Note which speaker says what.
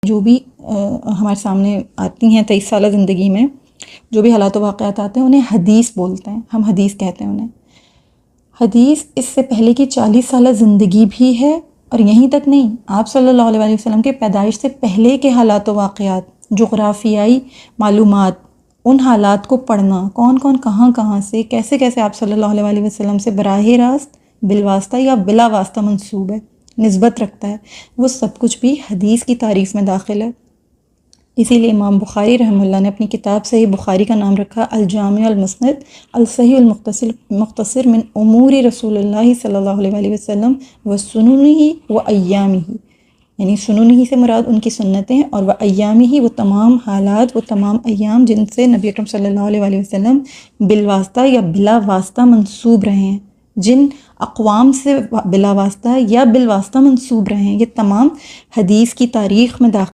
Speaker 1: جو بھی ہمارے سامنے آتی ہیں 23 سالہ زندگی میں جو بھی حالات و واقعات آتے ہیں انہیں حدیث بولتے ہیں، ہم حدیث کہتے ہیں انہیں۔ حدیث اس سے پہلے کی 40 سالہ زندگی بھی ہے، اور یہیں تک نہیں، آپ صلی اللہ علیہ وسلم کے پیدائش سے پہلے کے حالات و واقعات، جغرافیائی معلومات، ان حالات کو پڑھنا، کون کون کہاں کہاں سے کیسے کیسے آپ صلی اللہ علیہ وسلم سے براہ راست، بالواسطہ یا بلا واسطہ منسوب ہے، نسبت رکھتا ہے، وہ سب کچھ بھی حدیث کی تعریف میں داخل ہے۔ اسی لیے امام بخاری رحمہ اللہ نے اپنی کتاب صحیح بخاری کا نام رکھا الجامع المسند الصحیح المختصر من امور رسول اللہ صلی اللہ علیہ وسلم و سننہ و ایامہ، یعنی سننہ سے مراد ان کی سنتیں، اور وہ ایامہ وہ تمام حالات، وہ تمام ایام جن سے نبی اکرم صلی اللہ علیہ وسلم بالواسطہ یا بلا واسطہ منسوب رہے ہیں، جن اقوام سے بلا واسطہ یا بالواسطہ منسوب رہے ہیں، یہ تمام حدیث کی تاریخ میں داخل